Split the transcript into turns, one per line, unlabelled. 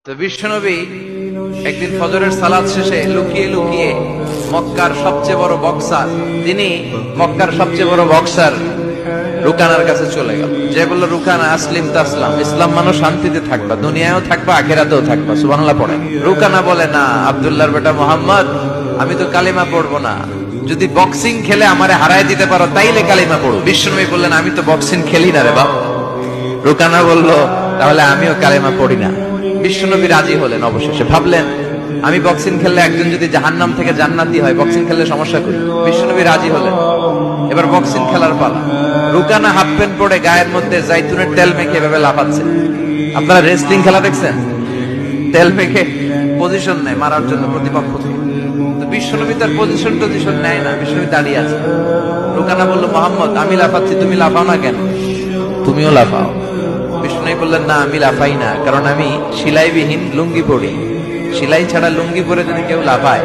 তো বিশ্বনবী একদিন ফজরের সালাত শেষে লুকিয়ে লুকিয়ে মক্কার সবচেয়ে বড় বক্সার, তিনি মক্কার সবচেয়ে বড় বক্সার রুকানার কাছে চলে গেল। যে বলল, রুকানা আসলিম তাসলাম, ইসলাম মানো শান্তিতে থাকবা, দুনিয়ায়ও থাকবা আখিরাতেও থাকবা, সুবহানাল্লাহ পড়ে। রুকানা বলে, না আব্দুল্লাহর বেটা মোহাম্মদ, আমি তো কালিমা পড়বো না, যদি বক্সিং খেলে আমারে হারায় দিতে পারো তাইলে কালিমা পড়ো। বিশ্বনবী বললেন, আমি তো বক্সিং খেলি না রে বাপ। রুকানা বলল, তাহলে আমিও কালিমা পড়ি না। বিশ্বনবী রাজি হলেন। অবশেষে ভাবলেন, আমি বক্সিং খেললে একজন যদি জাহান্নাম থেকে জান্নাতি হয়, বক্সিং খেললে সমস্যা করি। বিশ্বনবী রাজি হলেন। এবার বক্সিং খেলার পালা। রুকানা হাফ প্যান্ট পরে গায়ের মধ্যে জাইতুনের তেল মেখে এভাবে লাফাচ্ছে। আপনারা রেসলিং খেলা দেখছেন? তেল মেখে পজিশন নেয় মারার জন্য প্রতিপক্ষকে। তো বিশ্বনবী তার পজিশন নেয় না, বিশ্বনবী দাঁড়িয়ে আছে। রুকানা বলল, মোহাম্মদ, আমি লাফাচ্ছি, তুমি লাফাও না কেন? তুমিও লাফাও। বিষ্ণু বললেন, না আমি লাফাই না, কারণ আমি সেলাইবিহীন লুঙ্গি পরি। সেলাই ছাড়া লুঙ্গি পরে যদি কেউ লাফায়